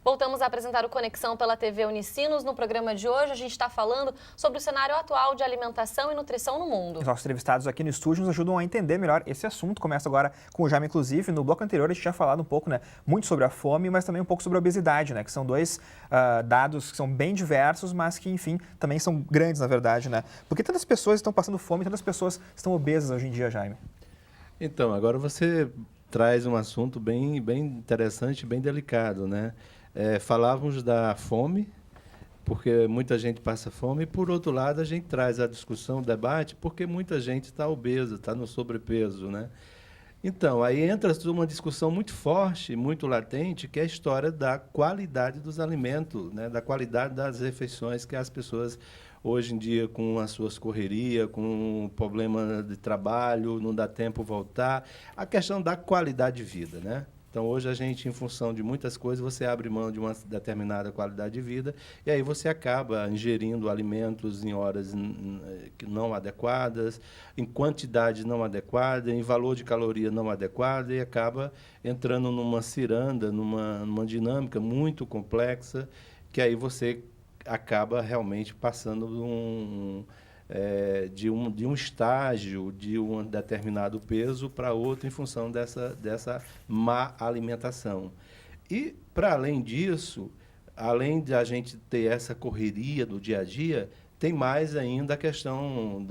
Voltamos a apresentar o Conexão pela TV Unicinos. No programa de hoje, a gente está falando sobre o cenário atual de alimentação e nutrição no mundo. Os nossos entrevistados aqui no estúdio nos ajudam a entender melhor esse assunto. Começa agora com o Jaime, inclusive. No bloco anterior, a gente tinha falado um pouco, muito sobre a fome, mas também um pouco sobre a obesidade, que são dois dados que são bem diversos, mas que, enfim, também são grandes, na verdade, Por que tantas pessoas estão passando fome e tantas pessoas estão obesas hoje em dia, Jaime? Então, agora você traz um assunto bem interessante, bem delicado, falávamos da fome, porque muita gente passa fome, e, por outro lado, a gente traz a discussão, o debate, porque muita gente está obesa, está no sobrepeso, Então, aí entra uma discussão muito forte, muito latente, que é a história da qualidade dos alimentos, da qualidade das refeições que as pessoas, hoje em dia, com as suas correrias, com o problema de trabalho, não dá tempo voltar, a questão da qualidade de vida, Então, hoje, a gente, em função de muitas coisas, você abre mão de uma determinada qualidade de vida e aí você acaba ingerindo alimentos em horas não adequadas, em quantidade não adequada, em valor de caloria não adequada e acaba entrando numa ciranda, numa dinâmica muito complexa, que aí você acaba realmente passando de um estágio, de um determinado peso para outro em função dessa má alimentação. E, para além disso, além de a gente ter essa correria do dia a dia, tem mais ainda a questão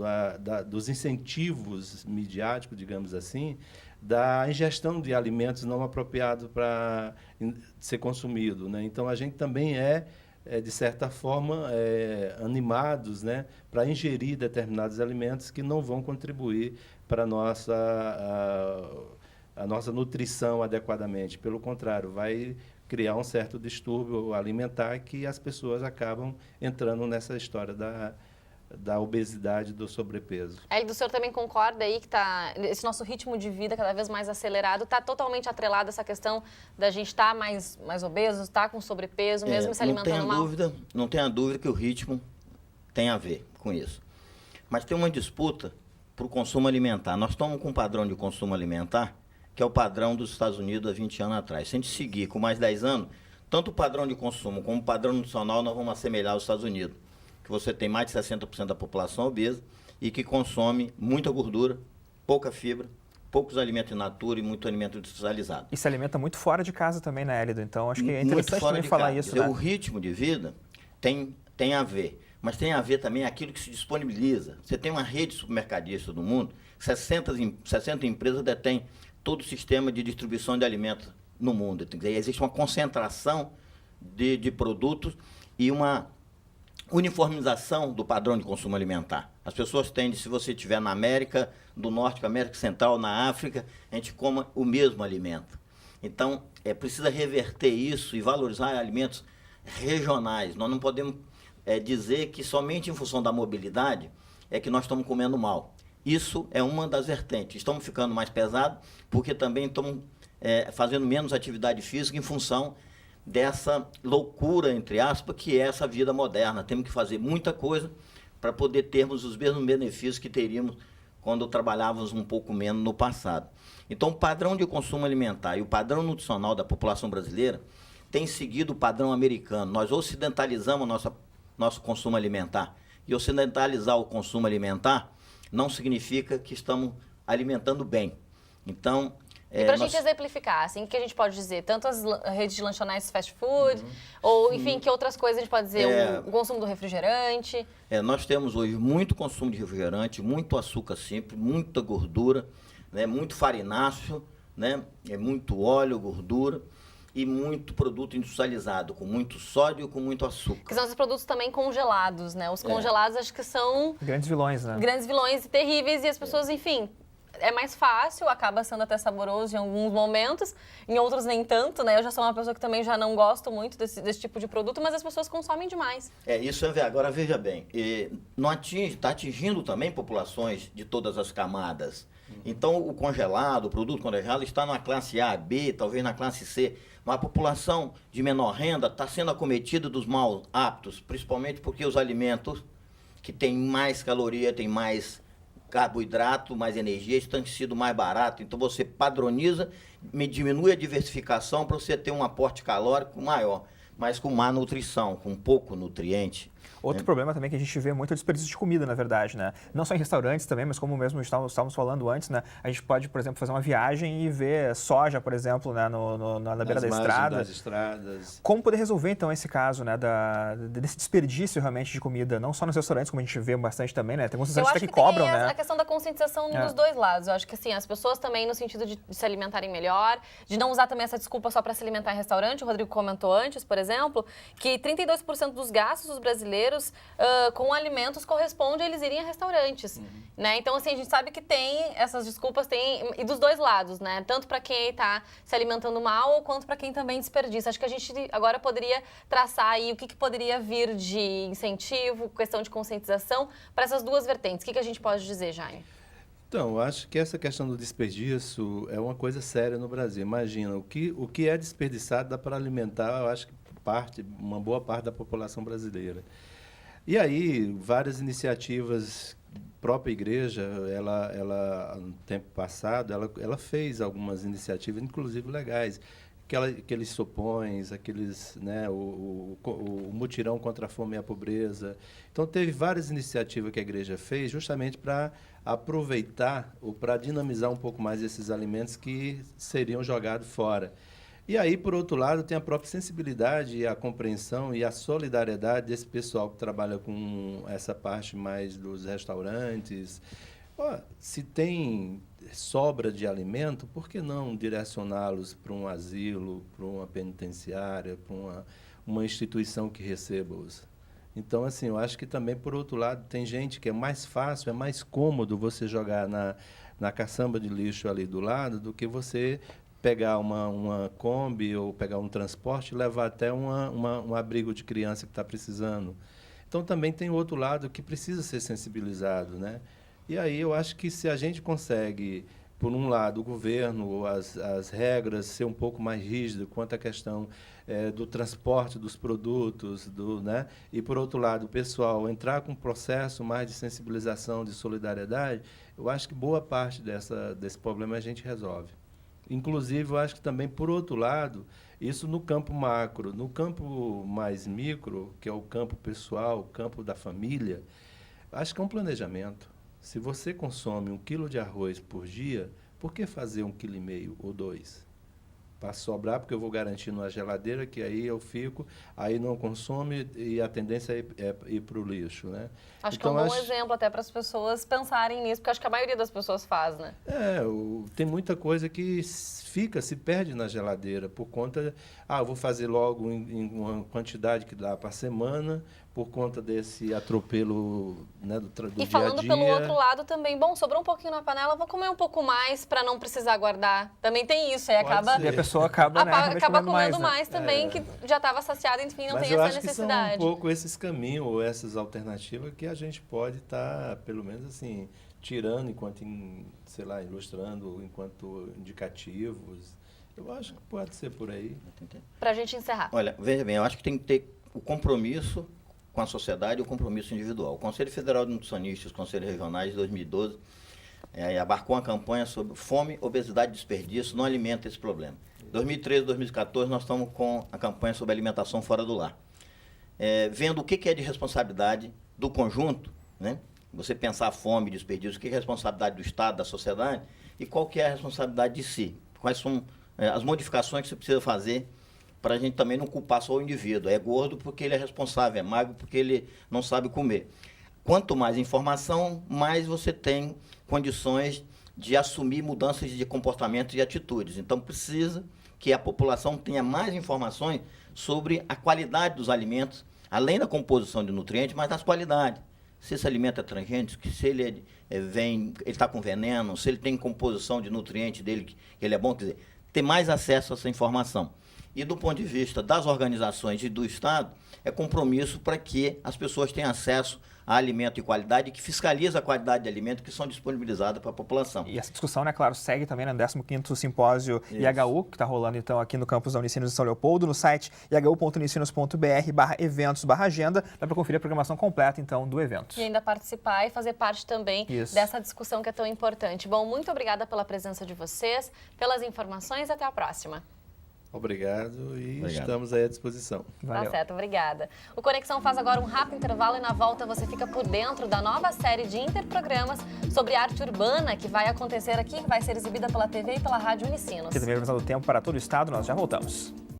dos incentivos midiáticos, digamos assim, da ingestão de alimentos não apropriados para ser consumido, Então, a gente também de certa forma, animados para ingerir determinados alimentos que não vão contribuir para a nossa nutrição adequadamente. Pelo contrário, vai criar um certo distúrbio alimentar que as pessoas acabam entrando nessa história da obesidade, do sobrepeso. O senhor também concorda aí que esse nosso ritmo de vida cada vez mais acelerado está totalmente atrelado a essa questão da gente estar mais obeso, estar com sobrepeso, mesmo se alimentando mal? Não tenha dúvida que o ritmo tem a ver com isso. Mas tem uma disputa para o consumo alimentar. Nós estamos com um padrão de consumo alimentar que é o padrão dos Estados Unidos há 20 anos atrás. Se a gente seguir com mais 10 anos, tanto o padrão de consumo como o padrão nutricional nós vamos assemelhar aos Estados Unidos, que você tem mais de 60% da população obesa e que consome muita gordura, pouca fibra, poucos alimentos in natura e muito alimento industrializado. E se alimenta muito fora de casa também, Hélido? Então, acho que é interessante também falar isso. Dizer, o ritmo de vida tem a ver, mas tem a ver também aquilo que se disponibiliza. Você tem uma rede de supermercadistas no mundo, 60 empresas detêm todo o sistema de distribuição de alimentos no mundo. Quer dizer, existe uma concentração de produtos e uma uniformização do padrão de consumo alimentar. As pessoas tendem, se você estiver na América do Norte, América Central, na África, a gente coma o mesmo alimento. Então, precisa reverter isso e valorizar alimentos regionais. Nós não podemos dizer que somente em função da mobilidade é que nós estamos comendo mal. Isso é uma das vertentes. Estamos ficando mais pesados porque também estamos fazendo menos atividade física em função dessa loucura, entre aspas, que é essa vida moderna. Temos que fazer muita coisa para poder termos os mesmos benefícios que teríamos quando trabalhávamos um pouco menos no passado. Então, o padrão de consumo alimentar e o padrão nutricional da população brasileira tem seguido o padrão americano. Nós ocidentalizamos nosso consumo alimentar. E ocidentalizar o consumo alimentar não significa que estamos alimentando bem. Então, e para a gente exemplificar, assim, o que a gente pode dizer? Tanto as redes de lanchonetes fast food, ou, enfim, que outras coisas a gente pode dizer? O consumo do refrigerante? Nós temos hoje muito consumo de refrigerante, muito açúcar simples, muita gordura, muito farináceo, muito óleo, gordura e muito produto industrializado, com muito sódio, com muito açúcar. Que são esses produtos também congelados, Os congelados acho que são... Grandes vilões, Grandes vilões e terríveis, e as pessoas, enfim... É mais fácil, acaba sendo até saboroso em alguns momentos, em outros nem tanto, Eu já sou uma pessoa que também já não gosto muito desse tipo de produto, mas as pessoas consomem demais. Isso é ver. Agora, veja bem, está atingindo também populações de todas as camadas. Então, o produto congelado está na classe A, B, talvez na classe C, mas a população de menor renda está sendo acometida dos maus hábitos, principalmente porque os alimentos que têm mais caloria, têm mais carboidrato, mais energia, isso tem sido mais barato. Então, você padroniza, diminui a diversificação para você ter um aporte calórico maior. mas com má nutrição, com pouco nutriente. Outro problema também que a gente vê muito é o desperdício de comida, na verdade, né? Não só em restaurantes também, mas como mesmo estávamos falando antes, né? A gente pode, por exemplo, fazer uma viagem e ver soja, por exemplo, né? na beira da estrada. Das estradas. Como poder resolver, então, esse caso, né? Desse desperdício realmente de comida, não só nos restaurantes, como a gente vê bastante também, né? Tem alguns restaurantes até que cobram, né? A questão da conscientização dos dois lados. Eu acho que, assim, as pessoas também, no sentido de se alimentarem melhor, de não usar também essa desculpa só para se alimentar em restaurante. O Rodrigo comentou antes, por exemplo, que 32% dos gastos dos brasileiros com alimentos corresponde a eles irem a restaurantes, né? Então, assim, a gente sabe que tem essas desculpas, e dos dois lados, né? Tanto para quem está se alimentando mal, quanto para quem também desperdiça. Acho que a gente agora poderia traçar aí o que poderia vir de incentivo, questão de conscientização, para essas duas vertentes. O que a gente pode dizer, Jaime? Então, eu acho que essa questão do desperdício é uma coisa séria no Brasil. Imagina, o que é desperdiçado dá para alimentar, eu acho que uma boa parte da população brasileira. E aí, várias iniciativas, a própria igreja, ela no tempo passado, ela fez algumas iniciativas, inclusive legais, aqueles sopões, né, o mutirão contra a fome e a pobreza. Então, teve várias iniciativas que a igreja fez justamente para aproveitar ou para dinamizar um pouco mais esses alimentos que seriam jogados fora. E aí, por outro lado, tem a própria sensibilidade, a compreensão e a solidariedade desse pessoal que trabalha com essa parte mais dos restaurantes. Se tem sobra de alimento, por que não direcioná-los para um asilo, para uma penitenciária, para uma instituição que receba-os? Então, assim, eu acho que também, por outro lado, tem gente que é mais fácil, é mais cômodo você jogar na caçamba de lixo ali do lado do que você pegar uma Kombi ou pegar um transporte e levar até um abrigo de criança que está precisando. Então, também tem o outro lado que precisa ser sensibilizado, né? E aí eu acho que se a gente consegue, por um lado, o governo, as regras ser um pouco mais rígidas quanto à questão do transporte dos produtos, né? E, por outro lado, o pessoal entrar com um processo mais de sensibilização, de solidariedade, eu acho que boa parte desse problema a gente resolve. Inclusive, eu acho que também, por outro lado, isso no campo macro. No campo mais micro, que é o campo pessoal, o campo da família, acho que é um planejamento. Se você consome 1 quilo de arroz por dia, por que fazer 1,5 kg ou 2? Para sobrar, porque eu vou garantir numa geladeira, que aí eu fico, aí não consome e a tendência é ir para o lixo, né? Acho que é um bom exemplo até para as pessoas pensarem nisso, porque acho que a maioria das pessoas faz, né? Tem muita coisa que se perde na geladeira por conta... eu vou fazer logo em uma quantidade que dá para a semana, por conta desse atropelo, né, do dia a dia. E falando pelo outro lado também, sobrou um pouquinho na panela, vou comer um pouco mais para não precisar guardar. Também tem isso, aí acaba... E a pessoa acaba comendo mais também, que já estava saciada, enfim, não tem essa necessidade. Mas eu acho que são um pouco esses caminhos ou essas alternativas que a gente pode estar, pelo menos assim, tirando enquanto, ilustrando enquanto indicativos. Eu acho que pode ser por aí. Para a gente encerrar. Olha, veja bem, eu acho que tem que ter o compromisso com a sociedade e o compromisso individual. O Conselho Federal de Nutricionistas e os Conselhos Regionais de 2012 abarcou uma campanha sobre fome, obesidade e desperdício, não alimenta esse problema. Em 2013 e 2014, nós estamos com a campanha sobre alimentação fora do lar. Vendo o que é de responsabilidade do conjunto, né? Você pensar a fome, desperdício, o que é responsabilidade do Estado, da sociedade, e qual que é a responsabilidade de si. Quais são as modificações que você precisa fazer para a gente também não culpar só o indivíduo. É gordo porque ele é responsável, é magro porque ele não sabe comer. Quanto mais informação, mais você tem condições de assumir mudanças de comportamento e atitudes. Então, precisa que a população tenha mais informações sobre a qualidade dos alimentos, além da composição de nutrientes, mas das qualidades. Se esse alimento é transgênico, se ele ele está com veneno, se ele tem composição de nutrientes dele, que ele é bom, quer dizer, ter mais acesso a essa informação. E do ponto de vista das organizações e do Estado, é compromisso para que as pessoas tenham acesso a alimento de qualidade e que fiscaliza a qualidade de alimentos que são disponibilizados para a população. E essa discussão, né, claro, segue também no 15º Simpósio IHU, que está rolando então aqui no campus da Unicinos de São Leopoldo, no site ihu.unicinos.br/eventos/agenda, dá para conferir a programação completa então do evento. E ainda participar e fazer parte também dessa discussão que é tão importante. Bom, muito obrigada pela presença de vocês, pelas informações, até a próxima. Obrigado e Obrigado. estamos aí à disposição. Valeu. Tá certo, obrigada. O Conexão faz agora um rápido intervalo e na volta você fica por dentro da nova série de interprogramas sobre arte urbana que vai acontecer aqui, que vai ser exibida pela TV e pela Rádio Unicinos. Aqui também previsão do tempo para todo o estado, nós já voltamos.